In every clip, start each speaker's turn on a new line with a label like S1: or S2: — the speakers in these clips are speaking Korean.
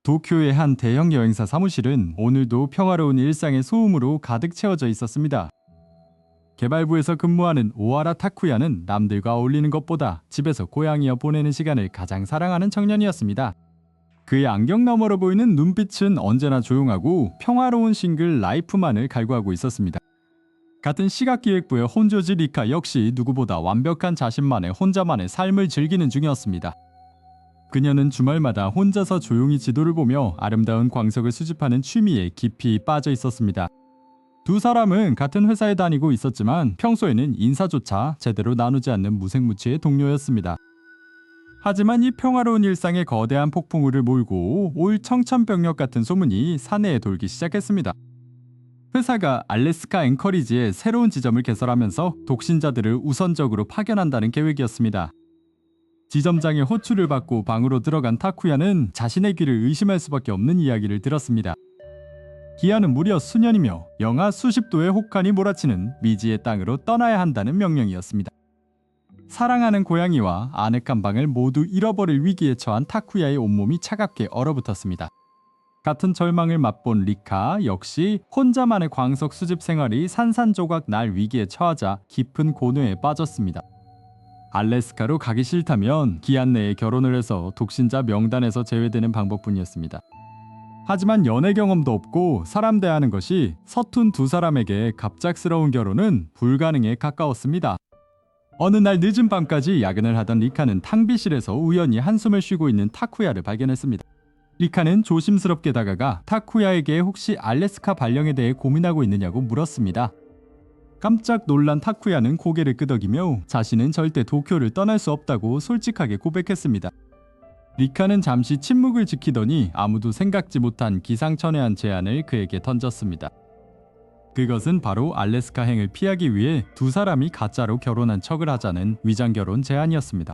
S1: 도쿄의 한 대형 여행사 사무실은 오늘도 평화로운 일상의 소음으로 가득 채워져 있었습니다. 개발부에서 근무하는 오하라 타쿠야는 남들과 어울리는 것보다 집에서 고양이와 보내는 시간을 가장 사랑하는 청년이었습니다. 그의 안경 너머로 보이는 눈빛은 언제나 조용하고 평화로운 싱글 라이프만을 갈구하고 있었습니다. 같은 시각기획부의 혼조지 리카 역시 누구보다 완벽한 자신만의 혼자만의 삶을 즐기는 중이었습니다. 그녀는 주말마다 혼자서 조용히 지도를 보며 아름다운 광석을 수집하는 취미에 깊이 빠져 있었습니다. 두 사람은 같은 회사에 다니고 있었지만 평소에는 인사조차 제대로 나누지 않는 무색무취의 동료였습니다. 하지만 이 평화로운 일상에 거대한 폭풍우를 몰고 올 청천벽력 같은 소문이 사내에 돌기 시작했습니다. 회사가 알래스카 앵커리지에 새로운 지점을 개설하면서 독신자들을 우선적으로 파견한다는 계획이었습니다. 지점장의 호출을 받고 방으로 들어간 타쿠야는 자신의 귀를 의심할 수밖에 없는 이야기를 들었습니다. 기한은 무려 수년이며 영하 수십 도의 혹한이 몰아치는 미지의 땅으로 떠나야 한다는 명령이었습니다. 사랑하는 고양이와 아늑한 방을 모두 잃어버릴 위기에 처한 타쿠야의 온몸이 차갑게 얼어붙었습니다. 같은 절망을 맛본 리카 역시 혼자만의 광석 수집 생활이 산산조각 날 위기에 처하자 깊은 고뇌에 빠졌습니다. 알래스카로 가기 싫다면 기한 내에 결혼을 해서 독신자 명단에서 제외되는 방법뿐이었습니다. 하지만 연애 경험도 없고 사람 대하는 것이 서툰 두 사람에게 갑작스러운 결혼은 불가능에 가까웠습니다. 어느 날 늦은 밤까지 야근을 하던 리카는 탕비실에서 우연히 한숨을 쉬고 있는 타쿠야를 발견했습니다. 리카는 조심스럽게 다가가 타쿠야에게 혹시 알래스카 발령에 대해 고민하고 있느냐고 물었습니다. 깜짝 놀란 타쿠야는 고개를 끄덕이며 자신은 절대 도쿄를 떠날 수 없다고 솔직하게 고백했습니다. 리카는 잠시 침묵을 지키더니 아무도 생각지 못한 기상천외한 제안을 그에게 던졌습니다. 그것은 바로 알래스카행을 피하기 위해 두 사람이 가짜로 결혼한 척을 하자는 위장결혼 제안이었습니다.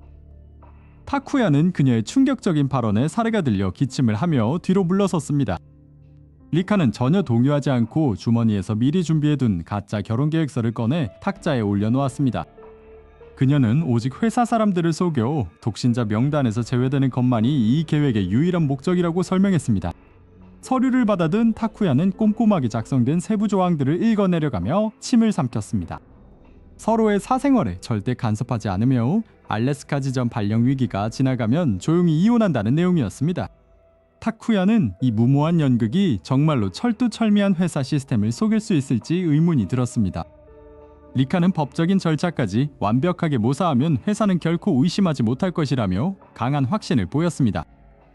S1: 타쿠야는 그녀의 충격적인 발언에 사례가 들려 기침을 하며 뒤로 물러섰습니다. 리카는 전혀 동요하지 않고 주머니에서 미리 준비해둔 가짜 결혼계획서를 꺼내 탁자에 올려놓았습니다. 그녀는 오직 회사 사람들을 속여 독신자 명단에서 제외되는 것만이 이 계획의 유일한 목적이라고 설명했습니다. 서류를 받아든 타쿠야는 꼼꼼하게 작성된 세부 조항들을 읽어내려가며 침을 삼켰습니다. 서로의 사생활에 절대 간섭하지 않으며 알래스카 지점 발령 위기가 지나가면 조용히 이혼한다는 내용이었습니다. 타쿠야는 이 무모한 연극이 정말로 철두철미한 회사 시스템을 속일 수 있을지 의문이 들었습니다. 리카는 법적인 절차까지 완벽하게 모사하면 회사는 결코 의심하지 못할 것이라며 강한 확신을 보였습니다.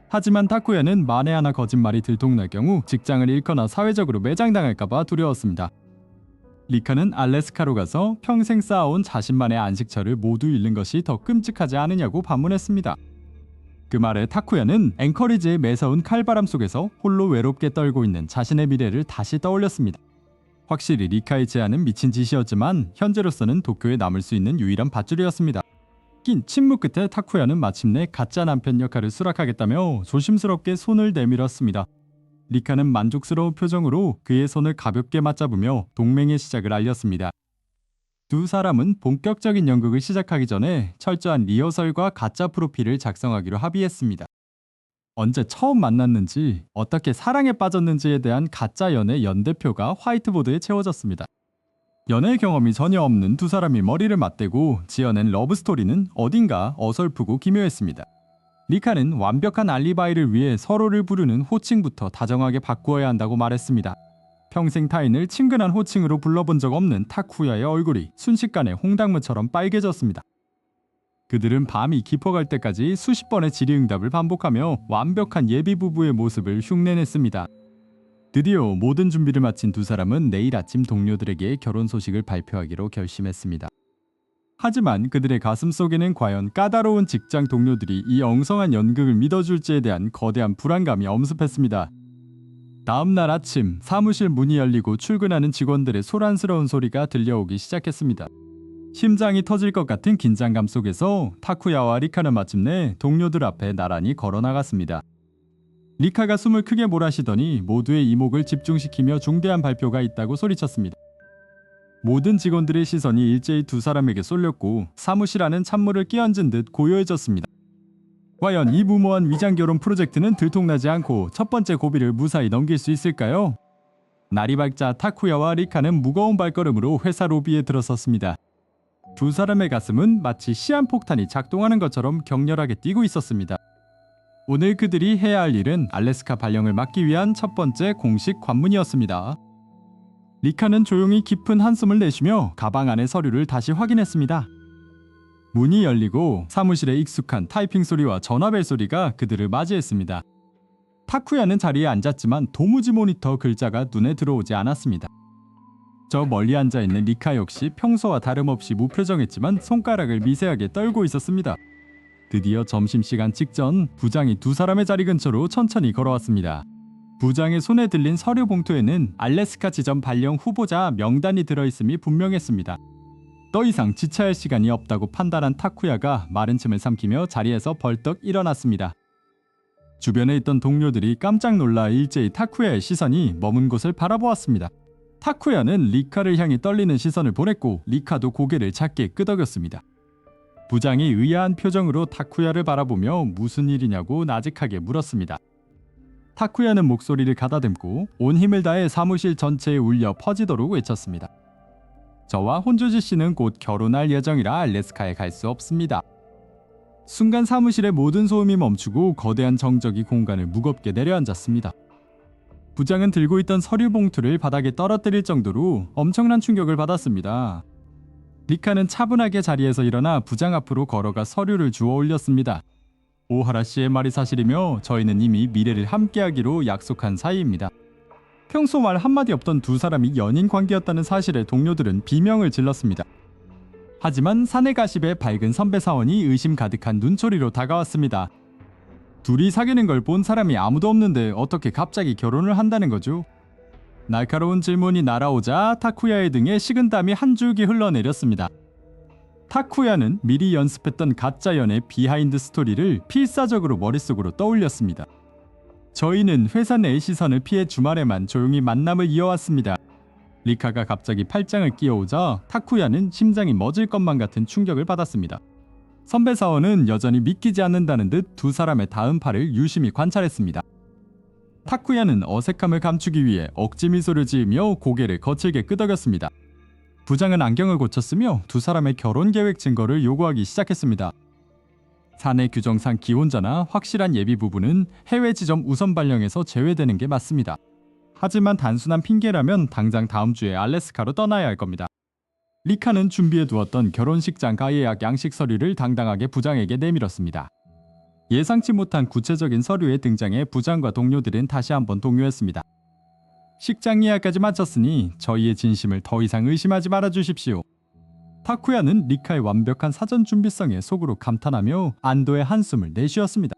S1: 하지만 타쿠야는 만에 하나 거짓말이 들통날 경우 직장을 잃거나 사회적으로 매장당할까봐 두려웠습니다. 리카는 알래스카로 가서 평생 쌓아온 자신만의 안식처를 모두 잃는 것이 더 끔찍하지 않으냐고 반문했습니다. 그 말에 타쿠야는 앵커리지의 매서운 칼바람 속에서 홀로 외롭게 떨고 있는 자신의 미래를 다시 떠올렸습니다. 확실히 리카의 제안은 미친 짓이었지만 현재로서는 도쿄에 남을 수 있는 유일한 밧줄이었습니다. 긴 침묵 끝에 타쿠야는 마침내 가짜 남편 역할을 수락하겠다며 조심스럽게 손을 내밀었습니다. 리카는 만족스러운 표정으로 그의 손을 가볍게 맞잡으며 동맹의 시작을 알렸습니다. 두 사람은 본격적인 연극을 시작하기 전에 철저한 리허설과 가짜 프로필을 작성하기로 합의했습니다. 언제 처음 만났는지, 어떻게 사랑에 빠졌는지에 대한 가짜 연애 연대표가 화이트보드에 채워졌습니다. 연애 경험이 전혀 없는 두 사람이 머리를 맞대고 지어낸 러브스토리는 어딘가 어설프고 기묘했습니다. 리카는 완벽한 알리바이를 위해 서로를 부르는 호칭부터 다정하게 바꾸어야 한다고 말했습니다. 평생 타인을 친근한 호칭으로 불러본 적 없는 타쿠야의 얼굴이 순식간에 홍당무처럼 빨개졌습니다. 그들은 밤이 깊어갈 때까지 수십 번의 질의응답을 반복하며 완벽한 예비부부의 모습을 흉내냈습니다. 드디어 모든 준비를 마친 두 사람은 내일 아침 동료들에게 결혼 소식을 발표하기로 결심했습니다. 하지만 그들의 가슴속에는 과연 까다로운 직장 동료들이 이 엉성한 연극을 믿어줄지에 대한 거대한 불안감이 엄습했습니다. 다음 날 아침 사무실 문이 열리고 출근하는 직원들의 소란스러운 소리가 들려오기 시작했습니다. 심장이 터질 것 같은 긴장감 속에서 타쿠야와 리카는 마침내 동료들 앞에 나란히 걸어나갔습니다. 리카가 숨을 크게 몰아쉬더니 모두의 이목을 집중시키며 중대한 발표가 있다고 소리쳤습니다. 모든 직원들의 시선이 일제히 두 사람에게 쏠렸고 사무실 안은 찬물을 끼얹은 듯 고요해졌습니다. 과연 이 무모한 위장결혼 프로젝트는 들통나지 않고 첫 번째 고비를 무사히 넘길 수 있을까요? 날이 밝자 타쿠야와 리카는 무거운 발걸음으로 회사 로비에 들어섰습니다. 두 사람의 가슴은 마치 시한폭탄이 작동하는 것처럼 격렬하게 뛰고 있었습니다. 오늘 그들이 해야 할 일은 알래스카 발령을 막기 위한 첫 번째 공식 관문이었습니다. 리카는 조용히 깊은 한숨을 내쉬며 가방 안의 서류를 다시 확인했습니다. 문이 열리고 사무실에 익숙한 타이핑 소리와 전화벨 소리가 그들을 맞이했습니다. 타쿠야는 자리에 앉았지만 도무지 모니터 글자가 눈에 들어오지 않았습니다. 저 멀리 앉아있는 리카 역시 평소와 다름없이 무표정했지만 손가락을 미세하게 떨고 있었습니다. 드디어 점심시간 직전 부장이 두 사람의 자리 근처로 천천히 걸어왔습니다. 부장의 손에 들린 서류 봉투에는 알래스카 지점 발령 후보자 명단이 들어있음이 분명했습니다. 더 이상 지체할 시간이 없다고 판단한 타쿠야가 마른 침을 삼키며 자리에서 벌떡 일어났습니다. 주변에 있던 동료들이 깜짝 놀라 일제히 타쿠야의 시선이 머문 곳을 바라보았습니다. 타쿠야는 리카를 향해 떨리는 시선을 보냈고 리카도 고개를 작게 끄덕였습니다. 부장이 의아한 표정으로 타쿠야를 바라보며 무슨 일이냐고 나직하게 물었습니다. 타쿠야는 목소리를 가다듬고 온 힘을 다해 사무실 전체에 울려 퍼지도록 외쳤습니다. 저와 혼조지 씨는 곧 결혼할 예정이라 알래스카에 갈 수 없습니다. 순간 사무실의 모든 소음이 멈추고 거대한 정적이 공간을 무겁게 내려앉았습니다. 부장은 들고 있던 서류 봉투를 바닥에 떨어뜨릴 정도로 엄청난 충격을 받았습니다. 리카는 차분하게 자리에서 일어나 부장 앞으로 걸어가 서류를 주워 올렸습니다. 오하라 씨의 말이 사실이며 저희는 이미 미래를 함께하기로 약속한 사이입니다. 평소 말 한마디 없던 두 사람이 연인 관계였다는 사실에 동료들은 비명을 질렀습니다. 하지만 사내 가십의 밝은 선배 사원이 의심 가득한 눈초리로 다가왔습니다. 둘이 사귀는 걸 본 사람이 아무도 없는데 어떻게 갑자기 결혼을 한다는 거죠? 날카로운 질문이 날아오자 타쿠야의 등에 식은땀이 한 줄기 흘러내렸습니다. 타쿠야는 미리 연습했던 가짜 연애 비하인드 스토리를 필사적으로 머릿속으로 떠올렸습니다. 저희는 회사 내의 시선을 피해 주말에만 조용히 만남을 이어왔습니다. 리카가 갑자기 팔짱을 끼워오자 타쿠야는 심장이 멎을 것만 같은 충격을 받았습니다. 선배 사원은 여전히 믿기지 않는다는 듯 두 사람의 다음 팔을 유심히 관찰했습니다. 타쿠야는 어색함을 감추기 위해 억지 미소를 지으며 고개를 거칠게 끄덕였습니다. 부장은 안경을 고쳤으며 두 사람의 결혼 계획 증거를 요구하기 시작했습니다. 사내 규정상 기혼자나 확실한 예비 부부는 해외 지점 우선 발령에서 제외되는 게 맞습니다. 하지만 단순한 핑계라면 당장 다음 주에 알래스카로 떠나야 할 겁니다. 리카는 준비해 두었던 결혼식장 가예약 양식 서류를 당당하게 부장에게 내밀었습니다. 예상치 못한 구체적인 서류의 등장에 부장과 동료들은 다시 한번 동요했습니다. 식장 예약까지 마쳤으니 저희의 진심을 더 이상 의심하지 말아 주십시오. 타쿠야는 리카의 완벽한 사전 준비성에 속으로 감탄하며 안도의 한숨을 내쉬었습니다.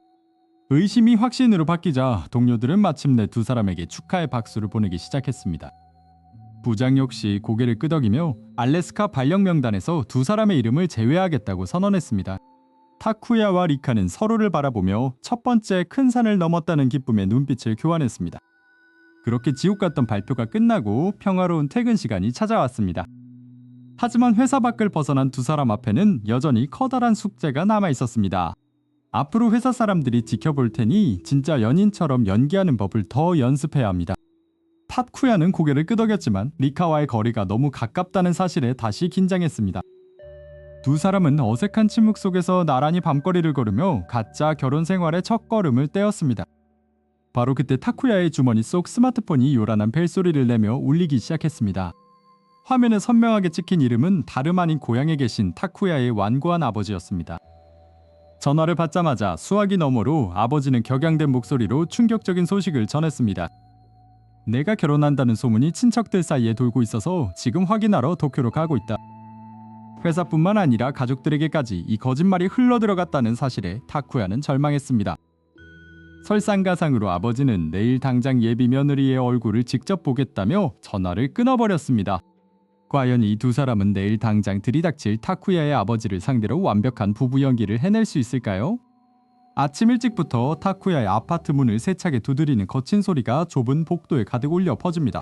S1: 의심이 확신으로 바뀌자 동료들은 마침내 두 사람에게 축하의 박수를 보내기 시작했습니다. 부장 역시 고개를 끄덕이며 알래스카 발령 명단에서 두 사람의 이름을 제외하겠다고 선언했습니다. 타쿠야와 리카는 서로를 바라보며 첫 번째 큰 산을 넘었다는 기쁨의 눈빛을 교환했습니다. 그렇게 지옥 같던 발표가 끝나고 평화로운 퇴근 시간이 찾아왔습니다. 하지만 회사 밖을 벗어난 두 사람 앞에는 여전히 커다란 숙제가 남아 있었습니다. 앞으로 회사 사람들이 지켜볼 테니 진짜 연인처럼 연기하는 법을 더 연습해야 합니다. 타쿠야는 고개를 끄덕였지만 리카와의 거리가 너무 가깝다는 사실에 다시 긴장했습니다. 두 사람은 어색한 침묵 속에서 나란히 밤거리를 걸으며 가짜 결혼 생활의 첫걸음을 떼었습니다. 바로 그때 타쿠야의 주머니 속 스마트폰이 요란한 벨소리를 내며 울리기 시작했습니다. 화면에 선명하게 찍힌 이름은 다름 아닌 고향에 계신 타쿠야의 완고한 아버지였습니다. 전화를 받자마자 수화기 너머로 아버지는 격양된 목소리로 충격적인 소식을 전했습니다. 내가 결혼한다는 소문이 친척들 사이에 돌고 있어서 지금 확인하러 도쿄로 가고 있다. 회사뿐만 아니라 가족들에게까지 이 거짓말이 흘러들어갔다는 사실에 타쿠야는 절망했습니다. 설상가상으로 아버지는 내일 당장 예비 며느리의 얼굴을 직접 보겠다며 전화를 끊어버렸습니다. 과연 이 두 사람은 내일 당장 들이닥칠 타쿠야의 아버지를 상대로 완벽한 부부 연기를 해낼 수 있을까요? 아침 일찍부터 타쿠야의 아파트 문을 세차게 두드리는 거친 소리가 좁은 복도에 가득 울려 퍼집니다.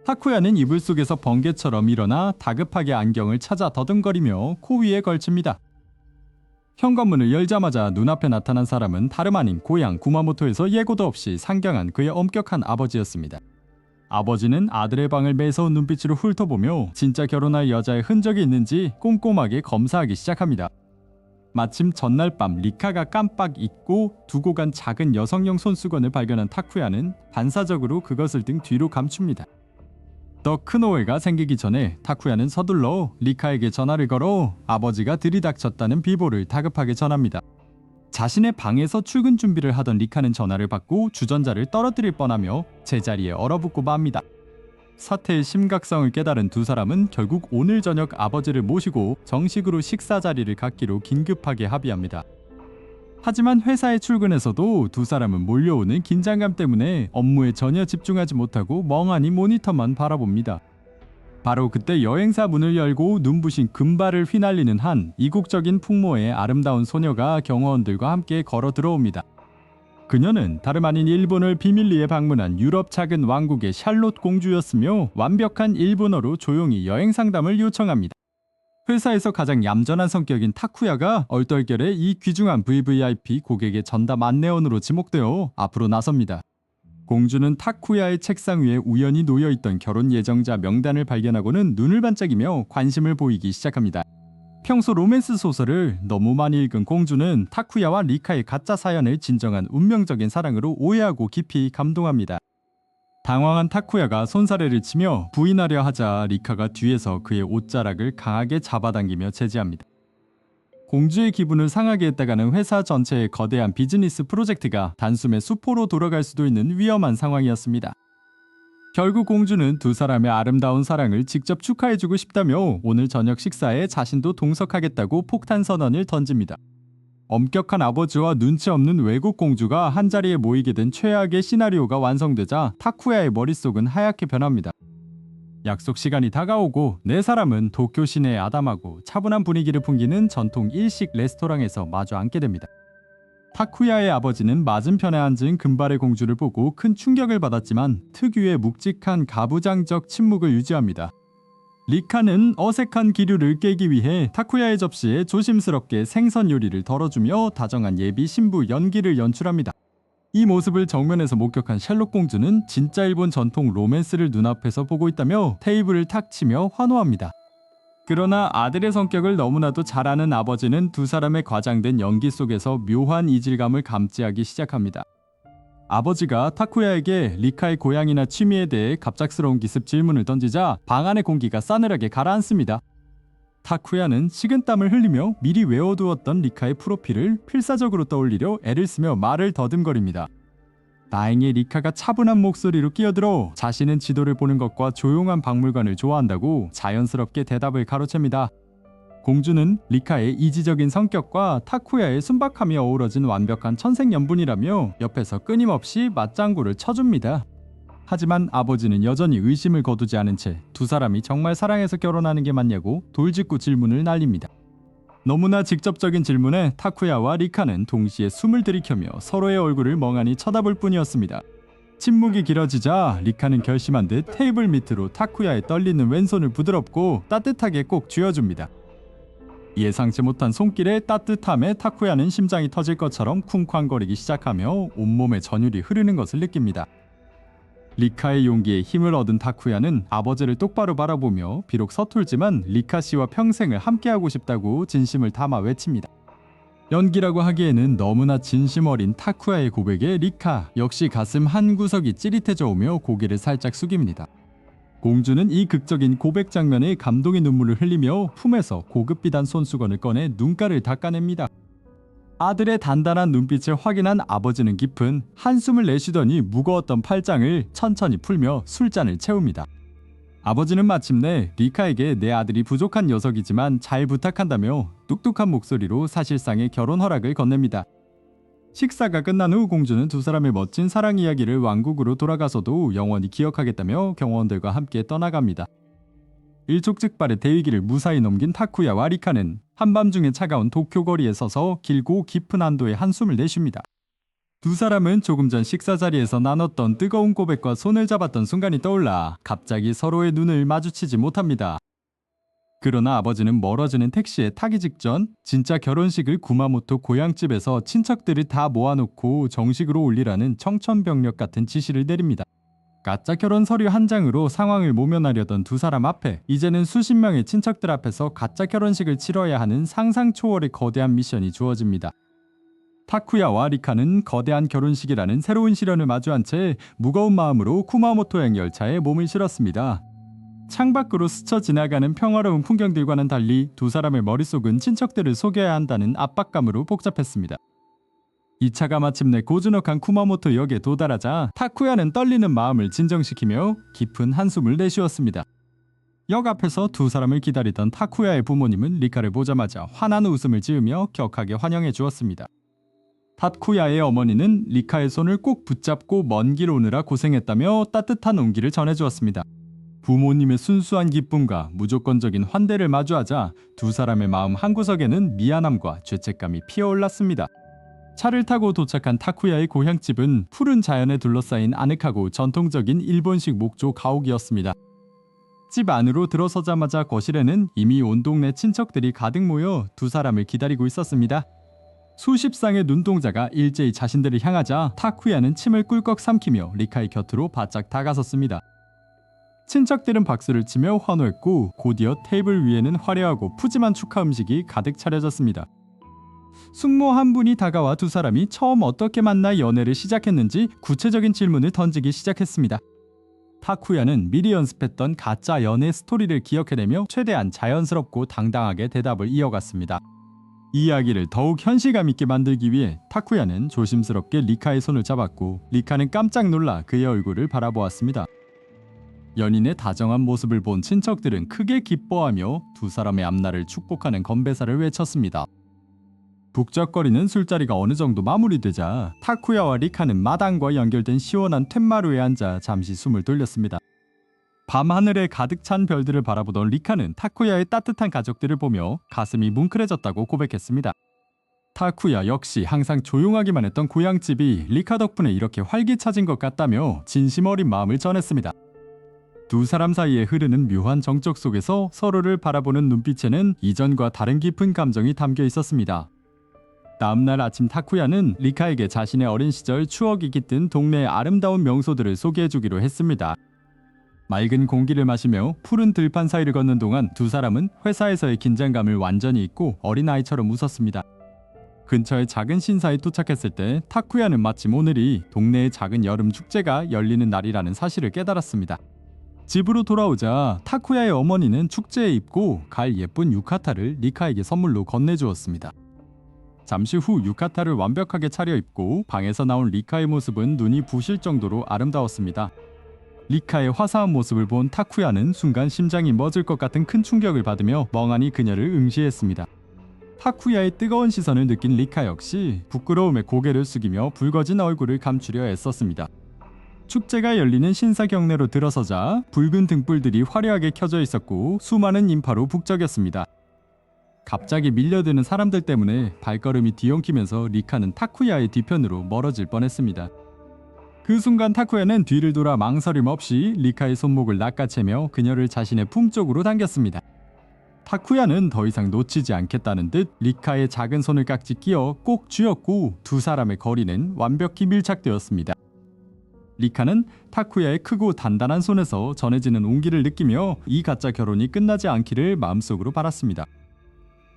S1: 타쿠야는 이불 속에서 번개처럼 일어나 다급하게 안경을 찾아 더듬거리며 코 위에 걸칩니다. 현관문을 열자마자 눈앞에 나타난 사람은 다름 아닌 고향 구마모토에서 예고도 없이 상경한 그의 엄격한 아버지였습니다. 아버지는 아들의 방을 매서운 눈빛으로 훑어보며 진짜 결혼할 여자의 흔적이 있는지 꼼꼼하게 검사하기 시작합니다. 마침 전날 밤 리카가 깜빡 잊고 두고 간 작은 여성용 손수건을 발견한 타쿠야는 반사적으로 그것을 등 뒤로 감춥니다. 더 큰 오해가 생기기 전에 타쿠야는 서둘러 리카에게 전화를 걸어 아버지가 들이닥쳤다는 비보를 다급하게 전합니다. 자신의 방에서 출근 준비를 하던 리카는 전화를 받고 주전자를 떨어뜨릴 뻔하며 제자리에 얼어붙고 맙니다. 사태의 심각성을 깨달은 두 사람은 결국 오늘 저녁 아버지를 모시고 정식으로 식사 자리를 갖기로 긴급하게 합의합니다. 하지만 회사에 출근해서도 두 사람은 몰려오는 긴장감 때문에 업무에 전혀 집중하지 못하고 멍하니 모니터만 바라봅니다. 바로 그때 여행사 문을 열고 눈부신 금발을 휘날리는 한 이국적인 풍모의 아름다운 소녀가 경호원들과 함께 걸어 들어옵니다. 그녀는 다름 아닌 일본을 비밀리에 방문한 유럽 작은 왕국의 샬롯 공주였으며 완벽한 일본어로 조용히 여행 상담을 요청합니다. 회사에서 가장 얌전한 성격인 타쿠야가 얼떨결에 이 귀중한 VVIP 고객의 전담 안내원으로 지목되어 앞으로 나섭니다. 공주는 타쿠야의 책상 위에 우연히 놓여있던 결혼 예정자 명단을 발견하고는 눈을 반짝이며 관심을 보이기 시작합니다. 평소 로맨스 소설을 너무 많이 읽은 공주는 타쿠야와 리카의 가짜 사연을 진정한 운명적인 사랑으로 오해하고 깊이 감동합니다. 당황한 타쿠야가 손사래를 치며 부인하려 하자 리카가 뒤에서 그의 옷자락을 강하게 잡아당기며 제지합니다. 공주의 기분을 상하게 했다가는 회사 전체의 거대한 비즈니스 프로젝트가 단숨에 수포로 돌아갈 수도 있는 위험한 상황이었습니다. 결국 공주는 두 사람의 아름다운 사랑을 직접 축하해주고 싶다며 오늘 저녁 식사에 자신도 동석하겠다고 폭탄 선언을 던집니다. 엄격한 아버지와 눈치 없는 외국 공주가 한자리에 모이게 된 최악의 시나리오가 완성되자 타쿠야의 머릿속은 하얗게 변합니다. 약속 시간이 다가오고 네 사람은 도쿄 시내의 아담하고 차분한 분위기를 풍기는 전통 일식 레스토랑에서 마주 앉게 됩니다. 타쿠야의 아버지는 맞은편에 앉은 금발의 공주를 보고 큰 충격을 받았지만 특유의 묵직한 가부장적 침묵을 유지합니다. 리카는 어색한 기류를 깨기 위해 타쿠야의 접시에 조심스럽게 생선 요리를 덜어주며 다정한 예비 신부 연기를 연출합니다. 이 모습을 정면에서 목격한 샬롯 공주는 진짜 일본 전통 로맨스를 눈앞에서 보고 있다며 테이블을 탁 치며 환호합니다. 그러나 아들의 성격을 너무나도 잘 아는 아버지는 두 사람의 과장된 연기 속에서 묘한 이질감을 감지하기 시작합니다. 아버지가 타쿠야에게 리카의 고향이나 취미에 대해 갑작스러운 기습 질문을 던지자 방 안의 공기가 싸늘하게 가라앉습니다. 타쿠야는 식은땀을 흘리며 미리 외워두었던 리카의 프로필을 필사적으로 떠올리려 애를 쓰며 말을 더듬거립니다. 다행히 리카가 차분한 목소리로 끼어들어 자신은 지도를 보는 것과 조용한 박물관을 좋아한다고 자연스럽게 대답을 가로챕니다. 공주는 리카의 이지적인 성격과 타쿠야의 순박함이 어우러진 완벽한 천생연분이라며 옆에서 끊임없이 맞장구를 쳐줍니다. 하지만 아버지는 여전히 의심을 거두지 않은 채 두 사람이 정말 사랑해서 결혼하는 게 맞냐고 돌직구 질문을 날립니다. 너무나 직접적인 질문에 타쿠야와 리카는 동시에 숨을 들이켜며 서로의 얼굴을 멍하니 쳐다볼 뿐이었습니다. 침묵이 길어지자 리카는 결심한 듯 테이블 밑으로 타쿠야의 떨리는 왼손을 부드럽고 따뜻하게 꼭 쥐어줍니다. 예상치 못한 손길의 따뜻함에 타쿠야는 심장이 터질 것처럼 쿵쾅거리기 시작하며 온몸에 전율이 흐르는 것을 느낍니다. 리카의 용기에 힘을 얻은 타쿠야는 아버지를 똑바로 바라보며 비록 서툴지만 리카 씨와 평생을 함께하고 싶다고 진심을 담아 외칩니다. 연기라고 하기에는 너무나 진심 어린 타쿠야의 고백에 리카 역시 가슴 한 구석이 찌릿해져 오며 고개를 살짝 숙입니다. 공주는 이 극적인 고백 장면에 감동의 눈물을 흘리며 품에서 고급 비단 손수건을 꺼내 눈가를 닦아냅니다. 아들의 단단한 눈빛을 확인한 아버지는 깊은 한숨을 내쉬더니 무거웠던 팔짱을 천천히 풀며 술잔을 채웁니다. 아버지는 마침내 리카에게 내 아들이 부족한 녀석이지만 잘 부탁한다며 뚝뚝한 목소리로 사실상의 결혼 허락을 건넵니다. 식사가 끝난 후 공주는 두 사람의 멋진 사랑 이야기를 왕국으로 돌아가서도 영원히 기억하겠다며 경호원들과 함께 떠나갑니다. 일촉즉발의 대위기를 무사히 넘긴 타쿠야와 리카는 한밤중에 차가운 도쿄 거리에 서서 길고 깊은 한도의 한숨을 내쉽니다. 두 사람은 조금 전 식사 자리에서 나눴던 뜨거운 고백과 손을 잡았던 순간이 떠올라 갑자기 서로의 눈을 마주치지 못합니다. 그러나 아버지는 멀어지는 택시에 타기 직전 진짜 결혼식을 구마모토 고향집에서 친척들을 다 모아놓고 정식으로 올리라는 청천벽력 같은 지시를 내립니다. 가짜 결혼 서류 한 장으로 상황을 모면하려던 두 사람 앞에 이제는 수십 명의 친척들 앞에서 가짜 결혼식을 치러야 하는 상상 초월의 거대한 미션이 주어집니다. 타쿠야와 리카는 거대한 결혼식이라는 새로운 시련을 마주한 채 무거운 마음으로 쿠마모토행 열차에 몸을 실었습니다. 창밖으로 스쳐 지나가는 평화로운 풍경들과는 달리 두 사람의 머릿속은 친척들을 속여야 한다는 압박감으로 복잡했습니다. 이 차가 마침내 고즈넉한 쿠마모토 역에 도달하자 타쿠야는 떨리는 마음을 진정시키며 깊은 한숨을 내쉬었습니다. 역 앞에서 두 사람을 기다리던 타쿠야의 부모님은 리카를 보자마자 환한 웃음을 지으며 격하게 환영해 주었습니다. 타쿠야의 어머니는 리카의 손을 꼭 붙잡고 먼 길 오느라 고생했다며 따뜻한 온기를 전해주었습니다. 부모님의 순수한 기쁨과 무조건적인 환대를 마주하자 두 사람의 마음 한구석에는 미안함과 죄책감이 피어올랐습니다. 차를 타고 도착한 타쿠야의 고향집은 푸른 자연에 둘러싸인 아늑하고 전통적인 일본식 목조 가옥이었습니다. 집 안으로 들어서자마자 거실에는 이미 온 동네 친척들이 가득 모여 두 사람을 기다리고 있었습니다. 수십 쌍의 눈동자가 일제히 자신들을 향하자 타쿠야는 침을 꿀꺽 삼키며 리카의 곁으로 바짝 다가섰습니다. 친척들은 박수를 치며 환호했고 곧이어 테이블 위에는 화려하고 푸짐한 축하 음식이 가득 차려졌습니다. 숙모 한 분이 다가와 두 사람이 처음 어떻게 만나 연애를 시작했는지 구체적인 질문을 던지기 시작했습니다. 타쿠야는 미리 연습했던 가짜 연애 스토리를 기억해내며 최대한 자연스럽고 당당하게 대답을 이어갔습니다. 이야기를 더욱 현실감 있게 만들기 위해 타쿠야는 조심스럽게 리카의 손을 잡았고 리카는 깜짝 놀라 그의 얼굴을 바라보았습니다. 연인의 다정한 모습을 본 친척들은 크게 기뻐하며 두 사람의 앞날을 축복하는 건배사를 외쳤습니다. 북적거리는 술자리가 어느 정도 마무리되자 타쿠야와 리카는 마당과 연결된 시원한 툇마루에 앉아 잠시 숨을 돌렸습니다. 밤하늘에 가득 찬 별들을 바라보던 리카는 타쿠야의 따뜻한 가족들을 보며 가슴이 뭉클해졌다고 고백했습니다. 타쿠야 역시 항상 조용하기만 했던 고향집이 리카 덕분에 이렇게 활기차진 것 같다며 진심 어린 마음을 전했습니다. 두 사람 사이에 흐르는 묘한 정적 속에서 서로를 바라보는 눈빛에는 이전과 다른 깊은 감정이 담겨 있었습니다. 다음날 아침 타쿠야는 리카에게 자신의 어린 시절 추억이 깃든 동네의 아름다운 명소들을 소개해주기로 했습니다. 맑은 공기를 마시며 푸른 들판 사이를 걷는 동안 두 사람은 회사에서의 긴장감을 완전히 잊고 어린아이처럼 웃었습니다. 근처의 작은 신사에 도착했을 때 타쿠야는 마침 오늘이 동네의 작은 여름 축제가 열리는 날이라는 사실을 깨달았습니다. 집으로 돌아오자 타쿠야의 어머니는 축제에 입고 갈 예쁜 유카타를 리카에게 선물로 건네주었습니다. 잠시 후 유카타를 완벽하게 차려입고 방에서 나온 리카의 모습은 눈이 부실 정도로 아름다웠습니다. 리카의 화사한 모습을 본 타쿠야는 순간 심장이 멎을 것 같은 큰 충격을 받으며 멍하니 그녀를 응시했습니다. 타쿠야의 뜨거운 시선을 느낀 리카 역시 부끄러움에 고개를 숙이며 붉어진 얼굴을 감추려 애썼습니다. 축제가 열리는 신사 경내로 들어서자 붉은 등불들이 화려하게 켜져 있었고 수많은 인파로 북적였습니다. 갑자기 밀려드는 사람들 때문에 발걸음이 뒤엉키면서 리카는 타쿠야의 뒤편으로 멀어질 뻔했습니다. 그 순간 타쿠야는 뒤를 돌아 망설임 없이 리카의 손목을 낚아채며 그녀를 자신의 품쪽으로 당겼습니다. 타쿠야는 더 이상 놓치지 않겠다는 듯 리카의 작은 손을 깍지 끼어 꼭 쥐었고 두 사람의 거리는 완벽히 밀착되었습니다. 리카는 타쿠야의 크고 단단한 손에서 전해지는 온기를 느끼며 이 가짜 결혼이 끝나지 않기를 마음속으로 바랐습니다.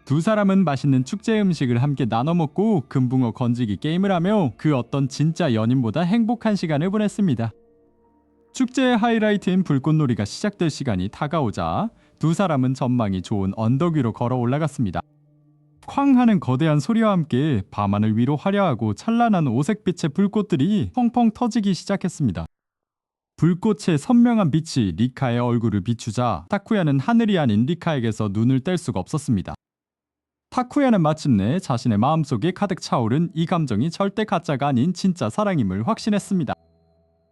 S1: 두 사람은 맛있는 축제 음식을 함께 나눠 먹고 금붕어 건지기 게임을 하며 그 어떤 진짜 연인보다 행복한 시간을 보냈습니다. 축제의 하이라이트인 불꽃놀이가 시작될 시간이 다가오자 두 사람은 전망이 좋은 언덕 위로 걸어 올라갔습니다. 쾅 하는 거대한 소리와 함께 밤하늘 위로 화려하고 찬란한 오색빛의 불꽃들이 펑펑 터지기 시작했습니다. 불꽃의 선명한 빛이 리카의 얼굴을 비추자 타쿠야는 하늘이 아닌 리카에게서 눈을 뗄 수가 없었습니다. 타쿠야는 마침내 자신의 마음속에 가득 차오른 이 감정이 절대 가짜가 아닌 진짜 사랑임을 확신했습니다.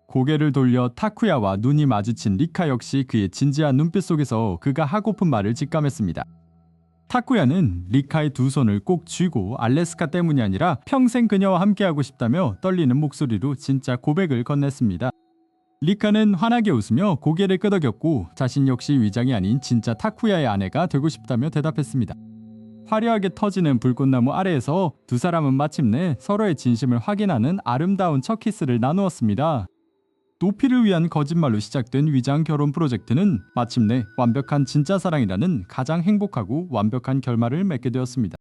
S1: 고개를 돌려 타쿠야와 눈이 마주친 리카 역시 그의 진지한 눈빛 속에서 그가 하고픈 말을 직감했습니다. 타쿠야는 리카의 두 손을 꼭 쥐고 알래스카 때문이 아니라 평생 그녀와 함께하고 싶다며 떨리는 목소리로 진짜 고백을 건넸습니다. 리카는 환하게 웃으며 고개를 끄덕였고 자신 역시 위장이 아닌 진짜 타쿠야의 아내가 되고 싶다며 대답했습니다. 화려하게 터지는 불꽃나무 아래에서 두 사람은 마침내 서로의 진심을 확인하는 아름다운 첫 키스를 나누었습니다. 도피를 위한 거짓말로 시작된 위장 결혼 프로젝트는 마침내 완벽한 진짜 사랑이라는 가장 행복하고 완벽한 결말을 맺게 되었습니다.